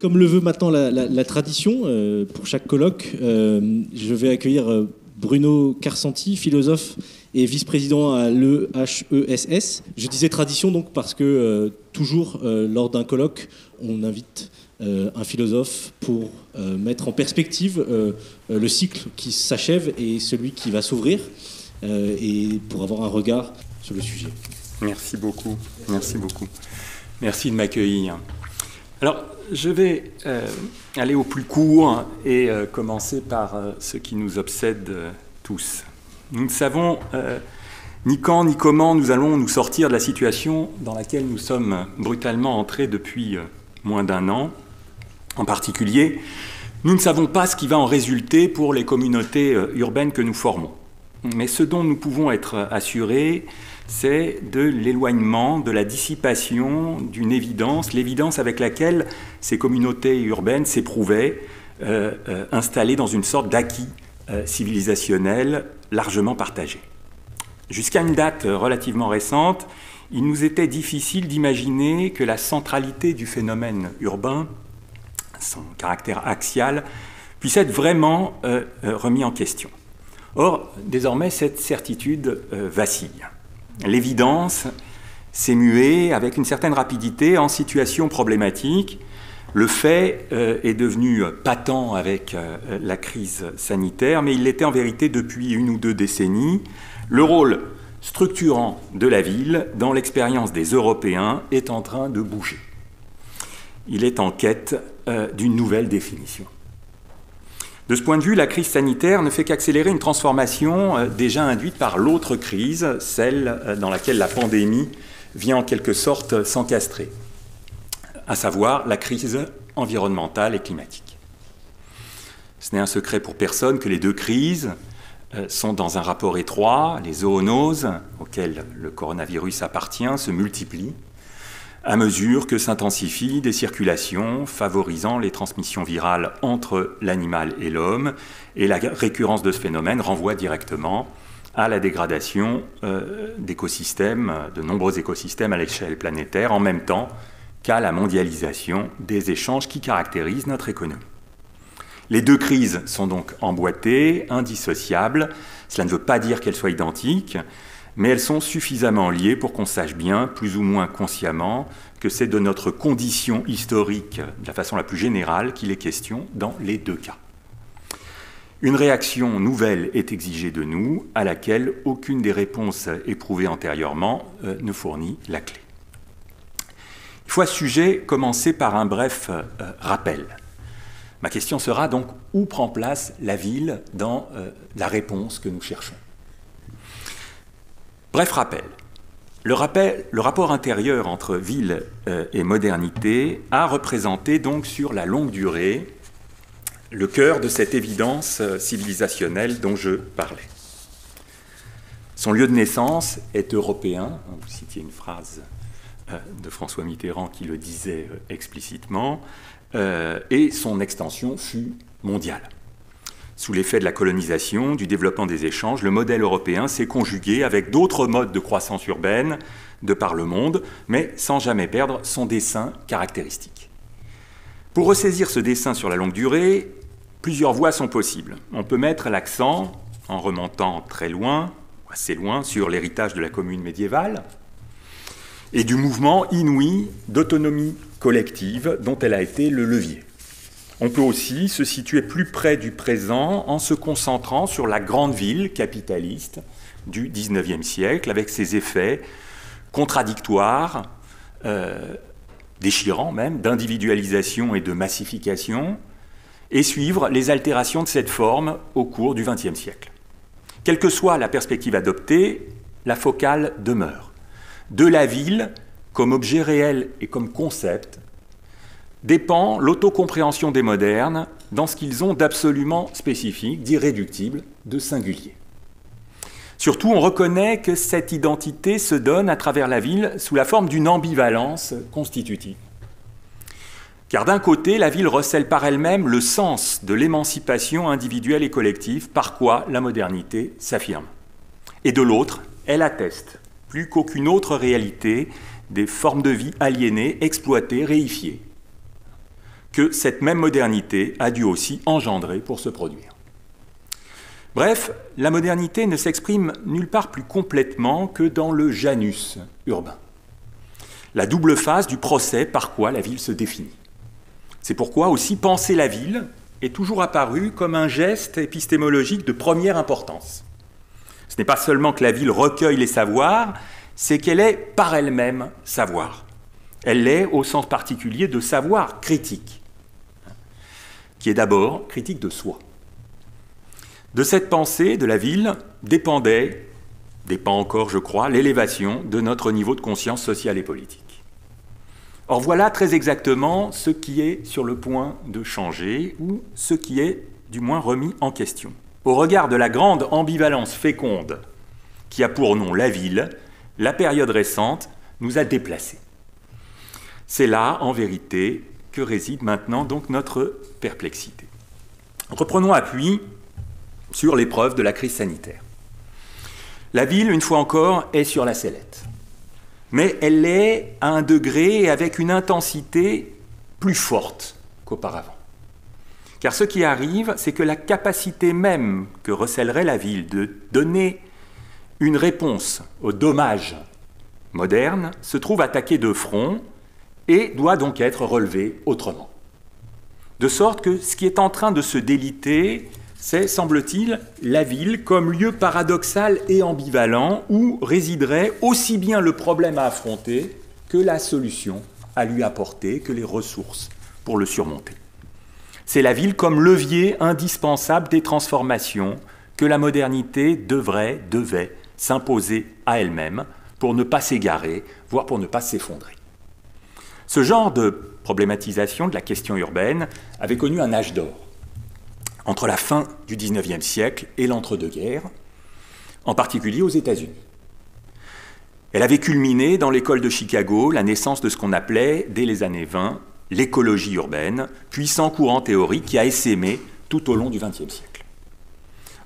Comme le veut maintenant la tradition, pour chaque colloque, je vais accueillir Bruno Carsanti, philosophe et vice-président à l'EHESS. Je disais tradition donc parce que toujours lors d'un colloque, on invite un philosophe pour mettre en perspective le cycle qui s'achève et celui qui va s'ouvrir, et pour avoir un regard sur le sujet. Merci beaucoup, merci beaucoup. Merci de m'accueillir. Alors, je vais aller au plus court et commencer par ce qui nous obsède tous. Nous ne savons ni quand ni comment nous allons nous sortir de la situation dans laquelle nous sommes brutalement entrés depuis moins d'un an. En particulier, nous ne savons pas ce qui va en résulter pour les communautés urbaines que nous formons. Mais ce dont nous pouvons être assurés, c'est de l'éloignement, de la dissipation d'une évidence, l'évidence avec laquelle ces communautés urbaines s'éprouvaient, installées dans une sorte d'acquis civilisationnel largement partagé. Jusqu'à une date relativement récente, il nous était difficile d'imaginer que la centralité du phénomène urbain, son caractère axial, puisse être vraiment remis en question. Or, désormais, cette certitude vacille. L'évidence s'est muée avec une certaine rapidité en situation problématique. Le fait est devenu patent avec la crise sanitaire, mais il l'était en vérité depuis une ou deux décennies. Le rôle structurant de la ville dans l'expérience des Européens est en train de bouger. Il est en quête d'une nouvelle définition. De ce point de vue, la crise sanitaire ne fait qu'accélérer une transformation déjà induite par l'autre crise, celle dans laquelle la pandémie vient en quelque sorte s'encastrer, à savoir la crise environnementale et climatique. Ce n'est un secret pour personne que les deux crises sont dans un rapport étroit. Les zoonoses, auxquelles le coronavirus appartient, se multiplient à mesure que s'intensifient des circulations favorisant les transmissions virales entre l'animal et l'homme, et la récurrence de ce phénomène renvoie directement à la dégradation d'écosystèmes, de nombreux écosystèmes à l'échelle planétaire, en même temps qu'à la mondialisation des échanges qui caractérisent notre économie. Les deux crises sont donc emboîtées, indissociables. Cela ne veut pas dire qu'elles soient identiques, mais elles sont suffisamment liées pour qu'on sache bien, plus ou moins consciemment, que c'est de notre condition historique, de la façon la plus générale, qu'il est question dans les deux cas. Une réaction nouvelle est exigée de nous, à laquelle aucune des réponses éprouvées antérieurement ne fournit la clé. Il faut à ce sujet commencer par un bref rappel. Ma question sera donc, où prend place la ville dans la réponse que nous cherchons ? Bref rappel. Le rapport intérieur entre ville et modernité a représenté donc sur la longue durée le cœur de cette évidence civilisationnelle dont je parlais. Son lieu de naissance est européen. Vous citiez une phrase de François Mitterrand qui le disait explicitement, et son extension fut mondiale. Sous l'effet de la colonisation, du développement des échanges, le modèle européen s'est conjugué avec d'autres modes de croissance urbaine de par le monde, mais sans jamais perdre son dessin caractéristique. Pour ressaisir ce dessin sur la longue durée, plusieurs voies sont possibles. On peut mettre l'accent, en remontant très loin, assez loin, sur l'héritage de la commune médiévale et du mouvement inouï d'autonomie collective dont elle a été le levier. On peut aussi se situer plus près du présent en se concentrant sur la grande ville capitaliste du XIXe siècle, avec ses effets contradictoires, déchirants même, d'individualisation et de massification, et suivre les altérations de cette forme au cours du XXe siècle. Quelle que soit la perspective adoptée, la focale demeure. De la ville, comme objet réel et comme concept, dépend l'autocompréhension des modernes dans ce qu'ils ont d'absolument spécifique, d'irréductible, de singulier. Surtout, on reconnaît que cette identité se donne à travers la ville sous la forme d'une ambivalence constitutive. Car d'un côté, la ville recèle par elle-même le sens de l'émancipation individuelle et collective, par quoi la modernité s'affirme. Et de l'autre, elle atteste, plus qu'aucune autre réalité, des formes de vie aliénées, exploitées, réifiées. que cette même modernité a dû aussi engendrer pour se produire. Bref, la modernité ne s'exprime nulle part plus complètement que dans le janus urbain, la double phase du procès par quoi la ville se définit. C'est pourquoi aussi penser la ville est toujours apparu comme un geste épistémologique de première importance. Ce n'est pas seulement que la ville recueille les savoirs, c'est qu'elle est par elle-même savoir. Elle l'est au sens particulier de savoir critique, qui est d'abord critique de soi. De cette pensée de la ville dépend encore, je crois, l'élévation de notre niveau de conscience sociale et politique. Or voilà très exactement ce qui est sur le point de changer, ou ce qui est du moins remis en question. Au regard de la grande ambivalence féconde qui a pour nom la ville, la période récente nous a déplacés. C'est là, en vérité, que réside maintenant donc notre perplexité. Reprenons appui sur l'épreuve de la crise sanitaire. La ville, une fois encore, est sur la sellette. Mais elle l'est à un degré et avec une intensité plus forte qu'auparavant. Car ce qui arrive, c'est que la capacité même que recèlerait la ville de donner une réponse aux dommages modernes se trouve attaquée de front et doit donc être relevée autrement. De sorte que ce qui est en train de se déliter, c'est, semble-t-il, la ville comme lieu paradoxal et ambivalent où résiderait aussi bien le problème à affronter que la solution à lui apporter, que les ressources pour le surmonter. C'est la ville comme levier indispensable des transformations que la modernité devait s'imposer à elle-même pour ne pas s'égarer, voire pour ne pas s'effondrer. Ce genre de problématisation de la question urbaine avait connu un âge d'or entre la fin du XIXe siècle et l'entre-deux-guerres, en particulier aux États-Unis. Elle avait culminé dans l'école de Chicago, la naissance de ce qu'on appelait, dès les années 20, l'écologie urbaine, puissant courant théorique qui a essaimé tout au long du XXe siècle.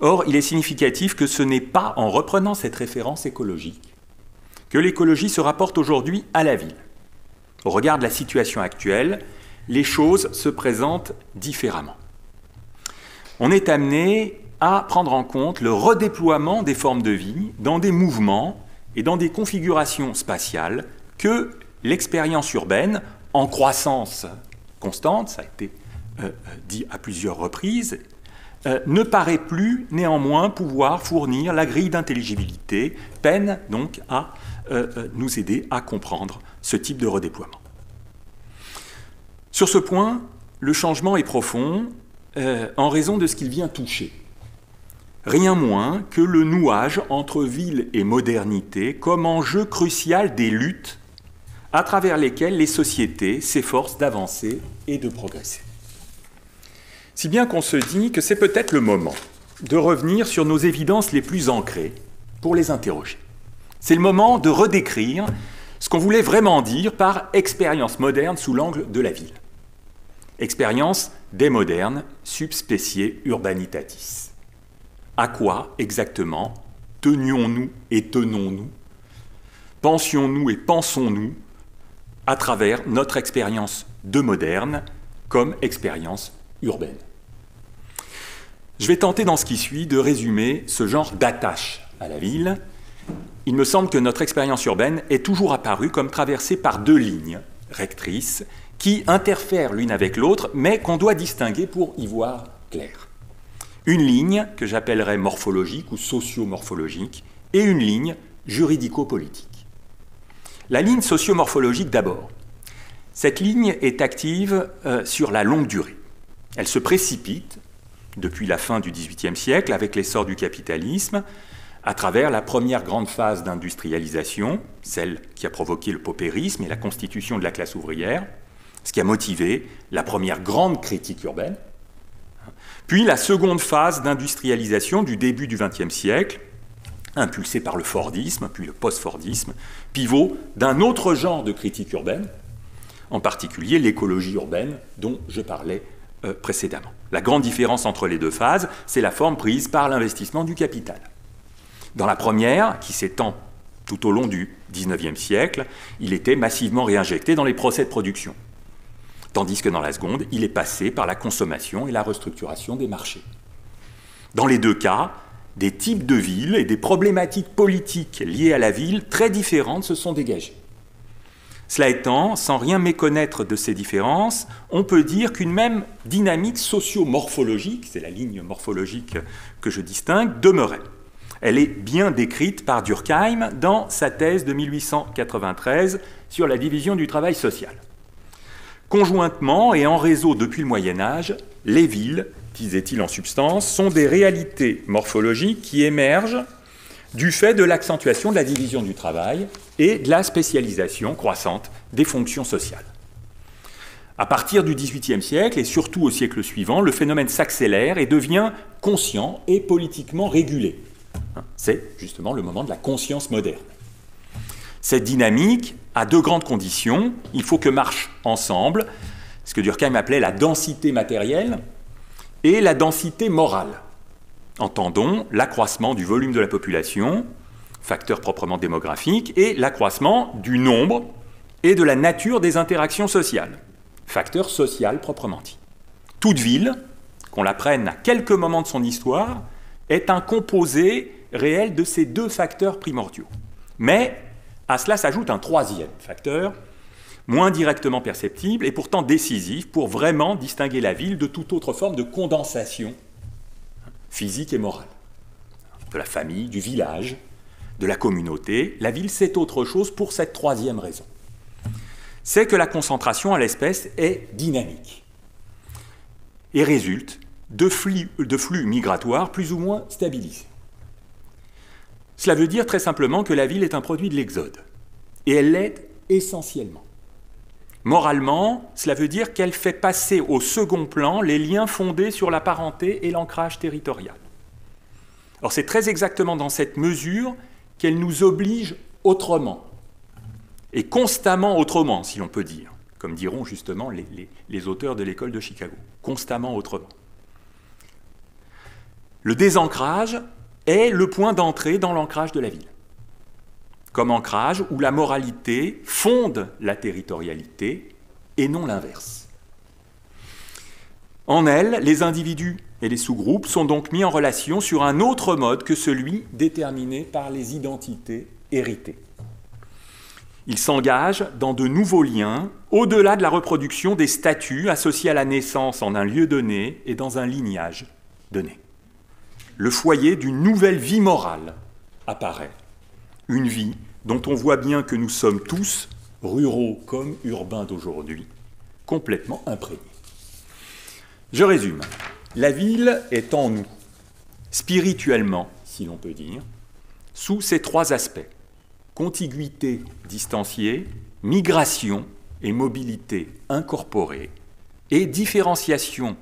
Or, il est significatif que ce n'est pas en reprenant cette référence écologique que l'écologie se rapporte aujourd'hui à la ville. Au regard de la situation actuelle, les choses se présentent différemment. On est amené à prendre en compte le redéploiement des formes de vie dans des mouvements et dans des configurations spatiales que l'expérience urbaine, en croissance constante, ça a été dit à plusieurs reprises, ne paraît plus néanmoins pouvoir fournir la grille d'intelligibilité, peine donc à nous aider à comprendre ce type de redéploiement. Sur ce point, le changement est profond en raison de ce qu'il vient toucher. Rien moins que le nouage entre ville et modernité comme enjeu crucial des luttes à travers lesquelles les sociétés s'efforcent d'avancer et de progresser. Si bien qu'on se dit que c'est peut-être le moment de revenir sur nos évidences les plus ancrées pour les interroger. C'est le moment de redécrire ce qu'on voulait vraiment dire par expérience moderne sous l'angle de la ville. Expérience des modernes subspecie urbanitatis. À quoi exactement tenions-nous et tenons-nous, pensions-nous et pensons-nous à travers notre expérience de moderne comme expérience urbaine? Je vais tenter dans ce qui suit de résumer ce genre d'attache à la ville. Il me semble que notre expérience urbaine est toujours apparue comme traversée par deux lignes rectrices qui interfèrent l'une avec l'autre, mais qu'on doit distinguer pour y voir clair. Une ligne que j'appellerais morphologique ou socio-morphologique, et une ligne juridico-politique. La ligne socio-morphologique d'abord. Cette ligne est active sur la longue durée. Elle se précipite depuis la fin du XVIIIe siècle avec l'essor du capitalisme, à travers la première grande phase d'industrialisation, celle qui a provoqué le paupérisme et la constitution de la classe ouvrière, ce qui a motivé la première grande critique urbaine, puis la seconde phase d'industrialisation du début du XXe siècle, impulsée par le Fordisme, puis le post-Fordisme, pivot d'un autre genre de critique urbaine, en particulier l'écologie urbaine dont je parlais précédemment. La grande différence entre les deux phases, c'est la forme prise par l'investissement du capital. Dans la première, qui s'étend tout au long du XIXe siècle, il était massivement réinjecté dans les procès de production. tandis que dans la seconde, il est passé par la consommation et la restructuration des marchés. Dans les deux cas, des types de villes et des problématiques politiques liées à la ville très différentes se sont dégagées. Cela étant, sans rien méconnaître de ces différences, on peut dire qu'une même dynamique socio-morphologique, c'est la ligne morphologique que je distingue, demeurait. Elle est bien décrite par Durkheim dans sa thèse de 1893 sur la division du travail social. Conjointement et en réseau depuis le Moyen-Âge, les villes, disait-il en substance, sont des réalités morphologiques qui émergent du fait de l'accentuation de la division du travail et de la spécialisation croissante des fonctions sociales. À partir du XVIIIe siècle, et surtout au siècle suivant, le phénomène s'accélère et devient conscient et politiquement régulé. C'est justement le moment de la conscience moderne. Cette dynamique a deux grandes conditions. Il faut que marchent ensemble ce que Durkheim appelait la densité matérielle et la densité morale. Entendons l'accroissement du volume de la population, facteur proprement démographique, et l'accroissement du nombre et de la nature des interactions sociales, facteur social proprement dit. Toute ville, qu'on la prenne à quelques moments de son histoire, est un composé réel de ces deux facteurs primordiaux. Mais à cela s'ajoute un troisième facteur, moins directement perceptible et pourtant décisif pour vraiment distinguer la ville de toute autre forme de condensation physique et morale. De la famille, du village, de la communauté, la ville c'est autre chose pour cette troisième raison. C'est que la concentration à l'espèce est dynamique et résulte de flux migratoires plus ou moins stabilisés. Cela veut dire très simplement que la ville est un produit de l'exode, et elle l'est essentiellement. Moralement, cela veut dire qu'elle fait passer au second plan les liens fondés sur la parenté et l'ancrage territorial. Alors c'est très exactement dans cette mesure qu'elle nous oblige autrement, et constamment autrement, si l'on peut dire, comme diront justement les auteurs de l'école de Chicago, constamment autrement. Le désancrage est le point d'entrée dans l'ancrage de la ville, comme ancrage où la moralité fonde la territorialité et non l'inverse. En elle, les individus et les sous-groupes sont donc mis en relation sur un autre mode que celui déterminé par les identités héritées. Ils s'engagent dans de nouveaux liens, au-delà de la reproduction des statuts associés à la naissance en un lieu donné et dans un lignage donné. Le foyer d'une nouvelle vie morale apparaît, une vie dont on voit bien que nous sommes tous, ruraux comme urbains d'aujourd'hui, complètement imprégnés. Je résume. La ville est en nous, spirituellement, si l'on peut dire, sous ces trois aspects. Contiguïté distanciée, migration et mobilité incorporée, et différenciation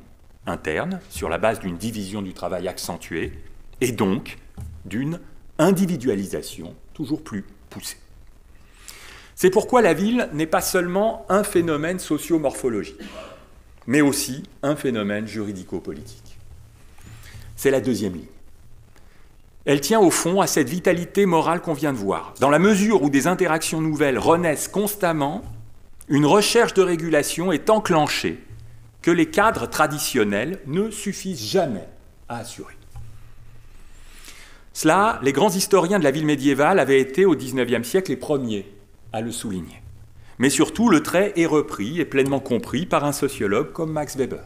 interne, sur la base d'une division du travail accentuée, et donc d'une individualisation toujours plus poussée. C'est pourquoi la ville n'est pas seulement un phénomène socio-morphologique, mais aussi un phénomène juridico-politique. C'est la deuxième ligne. Elle tient au fond à cette vitalité morale qu'on vient de voir. Dans la mesure où des interactions nouvelles renaissent constamment, une recherche de régulation est enclenchée que les cadres traditionnels ne suffisent jamais à assurer. Cela, les grands historiens de la ville médiévale avaient été au XIXe siècle les premiers à le souligner. Mais surtout, le trait est repris et pleinement compris par un sociologue comme Max Weber.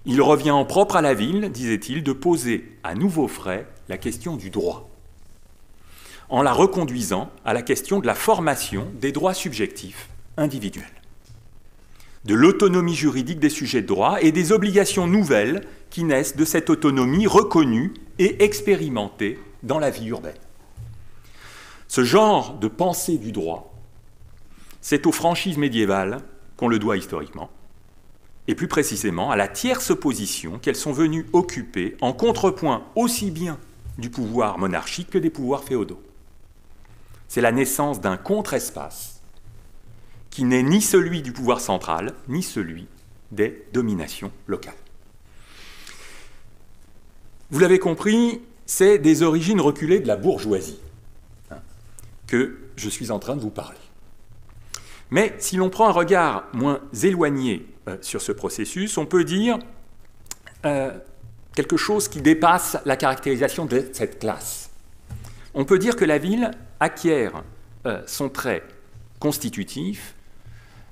Il revient en propre à la ville, disait-il, de poser à nouveau frais la question du droit, en la reconduisant à la question de la formation des droits subjectifs individuels, de l'autonomie juridique des sujets de droit et des obligations nouvelles qui naissent de cette autonomie reconnue et expérimentée dans la vie urbaine. Ce genre de pensée du droit, c'est aux franchises médiévales qu'on le doit historiquement, et plus précisément à la tierce position qu'elles sont venues occuper en contrepoint aussi bien du pouvoir monarchique que des pouvoirs féodaux. C'est la naissance d'un contre-espace qui n'est ni celui du pouvoir central, ni celui des dominations locales. Vous l'avez compris, c'est des origines reculées de la bourgeoisie que je suis en train de vous parler. Mais si l'on prend un regard moins éloigné sur ce processus, on peut dire quelque chose qui dépasse la caractérisation de cette classe. On peut dire que la ville acquiert son trait constitutif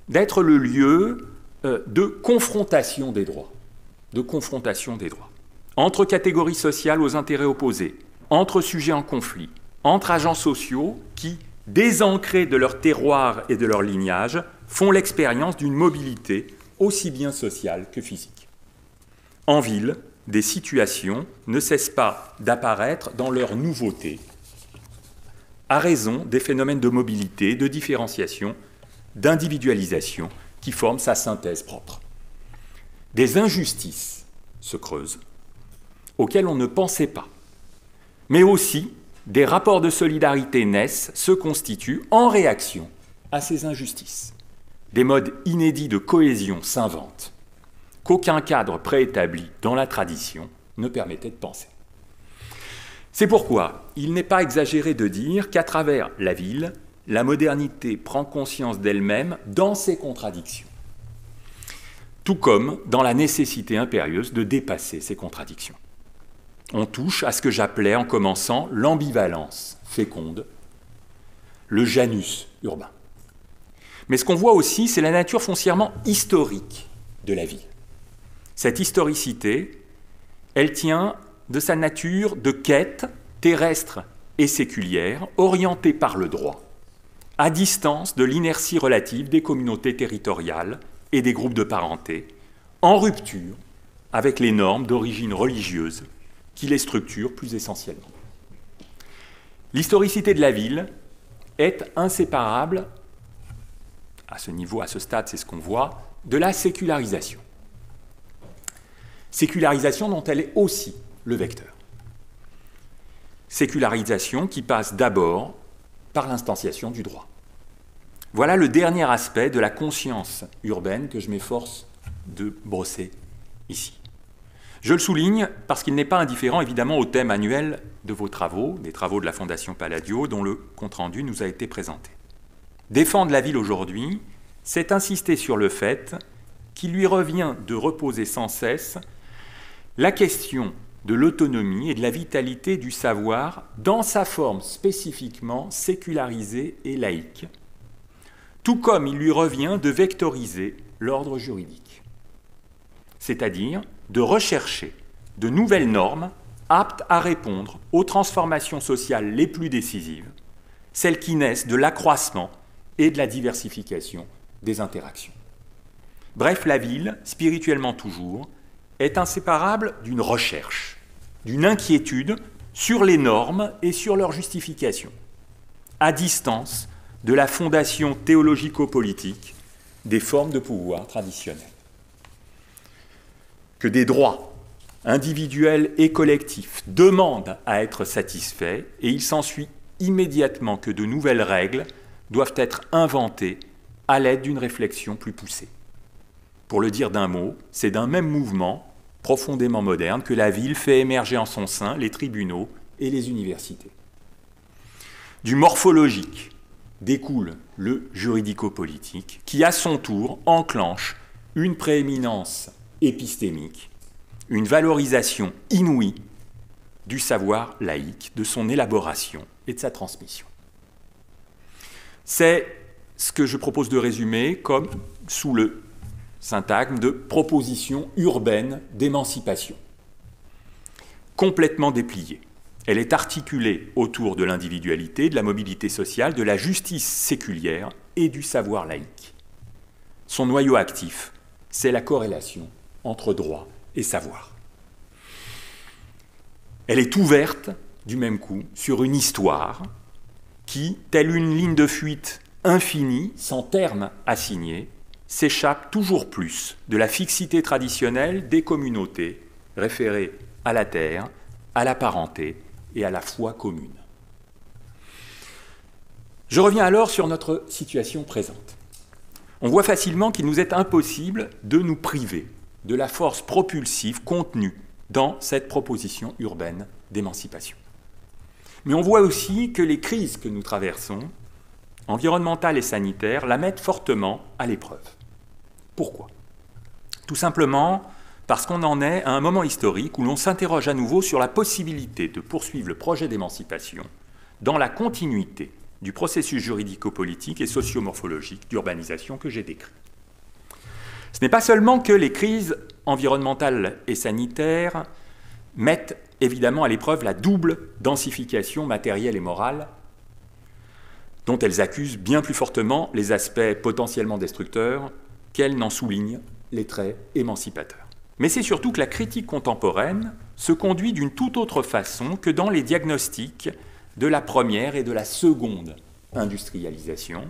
d'être le lieu de confrontation des droits, entre catégories sociales aux intérêts opposés, entre sujets en conflit, entre agents sociaux qui, désancrés de leur terroir et de leur lignage, font l'expérience d'une mobilité aussi bien sociale que physique. En ville, des situations ne cessent pas d'apparaître dans leur nouveauté, à raison des phénomènes de mobilité, de différenciation, d'individualisation qui forment sa synthèse propre. Des injustices se creusent, auxquelles on ne pensait pas, mais aussi des rapports de solidarité naissent, se constituent en réaction à ces injustices. Des modes inédits de cohésion s'inventent, qu'aucun cadre préétabli dans la tradition ne permettait de penser. C'est pourquoi il n'est pas exagéré de dire qu'à travers la ville, la modernité prend conscience d'elle-même dans ses contradictions, tout comme dans la nécessité impérieuse de dépasser ces contradictions. On touche à ce que j'appelais en commençant l'ambivalence féconde, le Janus urbain. Mais ce qu'on voit aussi, c'est la nature foncièrement historique de la ville. Cette historicité, elle tient de sa nature de quête terrestre et séculière, orientée par le droit, à distance de l'inertie relative des communautés territoriales et des groupes de parenté, en rupture avec les normes d'origine religieuse qui les structurent plus essentiellement. L'historicité de la ville est inséparable, à ce niveau, à ce stade, c'est ce qu'on voit, de la sécularisation. Sécularisation dont elle est aussi le vecteur. Sécularisation qui passe d'abord par l'instanciation du droit. Voilà le dernier aspect de la conscience urbaine que je m'efforce de brosser ici. Je le souligne parce qu'il n'est pas indifférent évidemment au thème annuel de vos travaux, des travaux de la Fondation Palladio, dont le compte-rendu nous a été présenté. Défendre la ville aujourd'hui, c'est insister sur le fait qu'il lui revient de reposer sans cesse la question de l'autonomie et de la vitalité du savoir dans sa forme spécifiquement sécularisée et laïque, tout comme il lui revient de vectoriser l'ordre juridique, c'est-à-dire de rechercher de nouvelles normes aptes à répondre aux transformations sociales les plus décisives, celles qui naissent de l'accroissement et de la diversification des interactions. Bref, la ville, spirituellement toujours, est inséparable d'une recherche, d'une inquiétude sur les normes et sur leur justification, à distance de la fondation théologico-politique des formes de pouvoir traditionnelles. Que des droits individuels et collectifs demandent à être satisfaits et il s'ensuit immédiatement que de nouvelles règles doivent être inventées à l'aide d'une réflexion plus poussée. Pour le dire d'un mot, c'est d'un même mouvement profondément moderne que la ville fait émerger en son sein les tribunaux et les universités. Du morphologique découle le juridico-politique qui, à son tour, enclenche une prééminence épistémique, une valorisation inouïe du savoir laïque, de son élaboration et de sa transmission. C'est ce que je propose de résumer comme sous le syntagme de proposition urbaine d'émancipation. Complètement dépliée, elle est articulée autour de l'individualité, de la mobilité sociale, de la justice séculière et du savoir laïque. Son noyau actif, c'est la corrélation entre droit et savoir. Elle est ouverte, du même coup, sur une histoire qui, telle une ligne de fuite infinie, sans terme assigné, s'échappe toujours plus de la fixité traditionnelle des communautés référées à la terre, à la parenté et à la foi commune. Je reviens alors sur notre situation présente. On voit facilement qu'il nous est impossible de nous priver de la force propulsive contenue dans cette proposition urbaine d'émancipation. Mais on voit aussi que les crises que nous traversons environnementale et sanitaire la mettent fortement à l'épreuve. Pourquoi? Tout simplement parce qu'on en est à un moment historique où l'on s'interroge à nouveau sur la possibilité de poursuivre le projet d'émancipation dans la continuité du processus juridico-politique et socio-morphologique d'urbanisation que j'ai décrit. Ce n'est pas seulement que les crises environnementales et sanitaires mettent évidemment à l'épreuve la double densification matérielle et morale dont elles accusent bien plus fortement les aspects potentiellement destructeurs qu'elles n'en soulignent les traits émancipateurs. Mais c'est surtout que la critique contemporaine se conduit d'une toute autre façon que dans les diagnostics de la première et de la seconde industrialisation,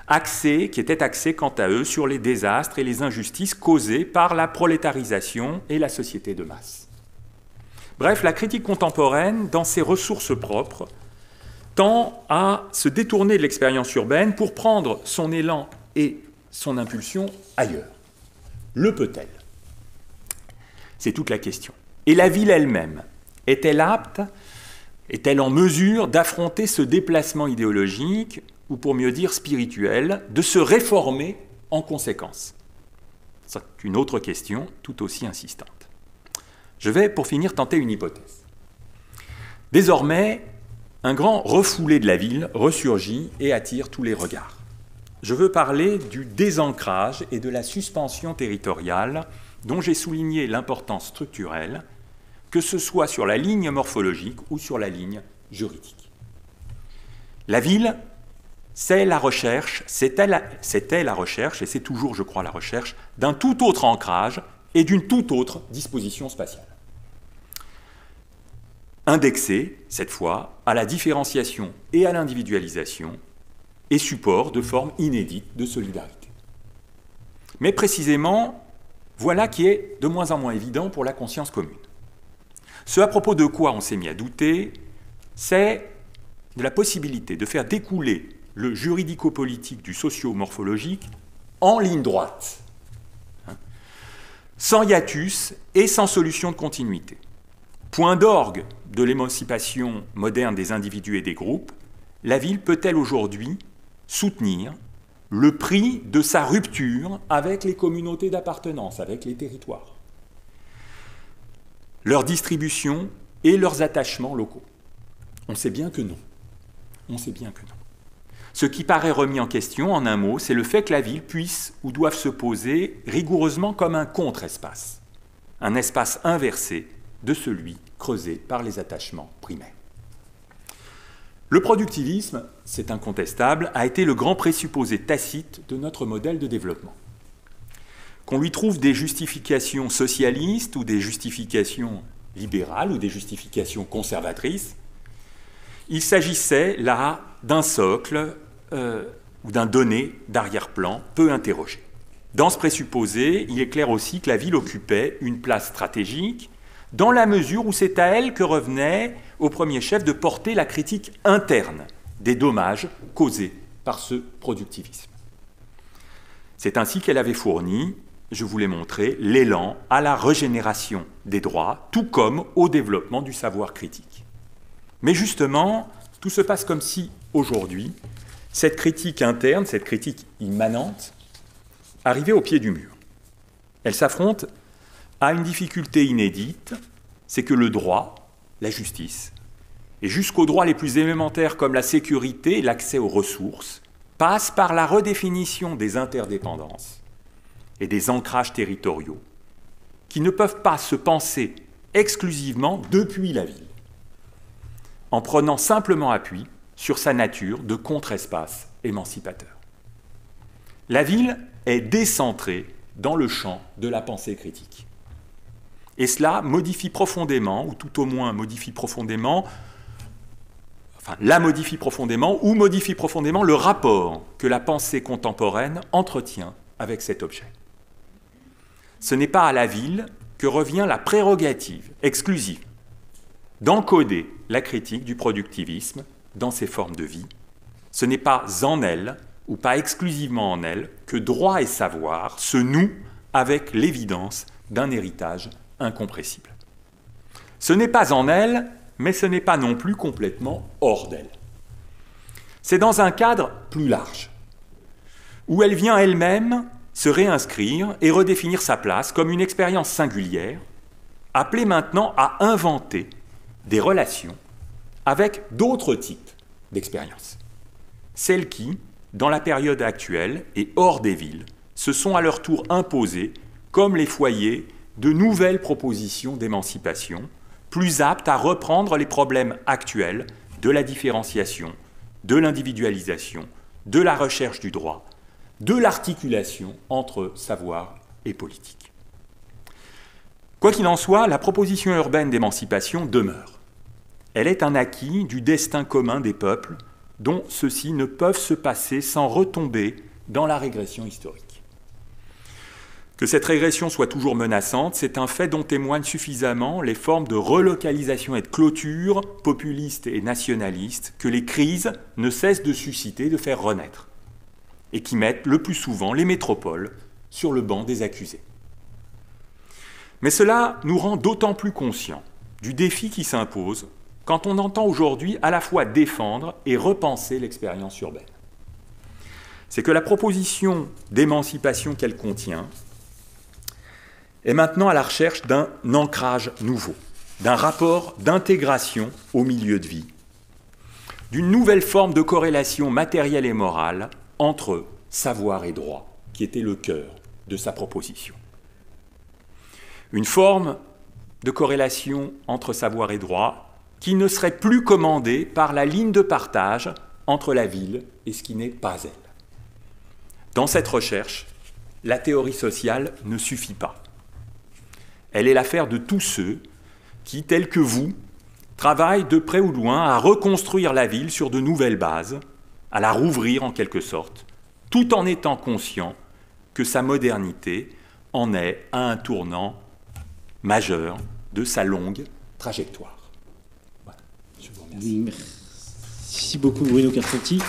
qui étaient axés quant à eux sur les désastres et les injustices causés par la prolétarisation et la société de masse. Bref, la critique contemporaine, dans ses ressources propres, tend à se détourner de l'expérience urbaine pour prendre son élan et son impulsion ailleurs. Le peut-elle? C'est toute la question. Et la ville elle-même, est-elle apte, est-elle en mesure d'affronter ce déplacement idéologique, ou pour mieux dire spirituel, de se réformer en conséquence? C'est une autre question tout aussi insistante. Je vais, pour finir, tenter une hypothèse. Désormais, un grand refoulé de la ville ressurgit et attire tous les regards. Je veux parler du désancrage et de la suspension territoriale dont j'ai souligné l'importance structurelle, que ce soit sur la ligne morphologique ou sur la ligne juridique. La ville, c'est la recherche, c'était la recherche, et c'est toujours, je crois, la recherche, d'un tout autre ancrage et d'une toute autre disposition spatiale. Indexée, cette fois, à la différenciation et à l'individualisation, et support de formes inédites de solidarité. Mais précisément, voilà qui est de moins en moins évident pour la conscience commune. Ce à propos de quoi on s'est mis à douter, c'est de la possibilité de faire découler le juridico-politique du socio-morphologique en ligne droite, sans hiatus et sans solution de continuité. Point d'orgue de l'émancipation moderne des individus et des groupes, la ville peut-elle aujourd'hui soutenir le prix de sa rupture avec les communautés d'appartenance, avec les territoires, leur distribution et leurs attachements locaux? On sait bien que non. On sait bien que non. Ce qui paraît remis en question, en un mot, c'est le fait que la ville puisse ou doive se poser rigoureusement comme un contre-espace, un espace inversé de celui creusé par les attachements primaires. Le productivisme, c'est incontestable, a été le grand présupposé tacite de notre modèle de développement. Qu'on lui trouve des justifications socialistes ou des justifications libérales ou des justifications conservatrices, il s'agissait là d'un socle ou d'un donné d'arrière-plan peu interrogé. Dans ce présupposé, il est clair aussi que la ville occupait une place stratégique dans la mesure où c'est à elle que revenait au premier chef de porter la critique interne des dommages causés par ce productivisme. C'est ainsi qu'elle avait fourni, je vous l'ai montré, l'élan à la régénération des droits, tout comme au développement du savoir critique. Mais justement, tout se passe comme si, aujourd'hui, cette critique interne, cette critique immanente, arrivait au pied du mur. Elle s'affronte à une difficulté inédite, c'est que le droit, la justice, et jusqu'aux droits les plus élémentaires comme la sécurité et l'accès aux ressources, passe par la redéfinition des interdépendances et des ancrages territoriaux qui ne peuvent pas se penser exclusivement depuis la ville, en prenant simplement appui sur sa nature de contre-espace émancipateur. La ville est décentrée dans le champ de la pensée critique. Et cela modifie profondément, ou tout au moins modifie profondément, ou modifie profondément le rapport que la pensée contemporaine entretient avec cet objet. Ce n'est pas à la ville que revient la prérogative exclusive d'encoder la critique du productivisme dans ses formes de vie. Ce n'est pas en elle, ou pas exclusivement en elle, que droit et savoir se nouent avec l'évidence d'un héritage incompressible. Ce n'est pas en elle, mais ce n'est pas non plus complètement hors d'elle. c'est dans un cadre plus large, où elle vient elle-même se réinscrire et redéfinir sa place comme une expérience singulière, appelée maintenant à inventer des relations avec d'autres types d'expériences. Celles qui, dans la période actuelle et hors des villes, se sont à leur tour imposées comme les foyers de nouvelles propositions d'émancipation, plus aptes à reprendre les problèmes actuels de la différenciation, de l'individualisation, de la recherche du droit, de l'articulation entre savoir et politique. Quoi qu'il en soit, la proposition urbaine d'émancipation demeure. Elle est un acquis du destin commun des peuples dont ceux-ci ne peuvent se passer sans retomber dans la régression historique. Que cette régression soit toujours menaçante, c'est un fait dont témoignent suffisamment les formes de relocalisation et de clôture populistes et nationalistes que les crises ne cessent de susciter, de faire renaître, et qui mettent le plus souvent les métropoles sur le banc des accusés. Mais cela nous rend d'autant plus conscients du défi qui s'impose quand on entend aujourd'hui à la fois défendre et repenser l'expérience urbaine. C'est que la proposition d'émancipation qu'elle contient est maintenant à la recherche d'un ancrage nouveau, d'un rapport d'intégration au milieu de vie, d'une nouvelle forme de corrélation matérielle et morale entre savoir et droit, qui était le cœur de sa proposition. Une forme de corrélation entre savoir et droit qui ne serait plus commandée par la ligne de partage entre la ville et ce qui n'est pas elle. Dans cette recherche, la théorie sociale ne suffit pas. Elle est l'affaire de tous ceux qui, tels que vous, travaillent de près ou de loin à reconstruire la ville sur de nouvelles bases, à la rouvrir en quelque sorte, tout en étant conscients que sa modernité en est à un tournant majeur de sa longue trajectoire. Voilà. Je vous remercie. Merci beaucoup Bruno Carsanti.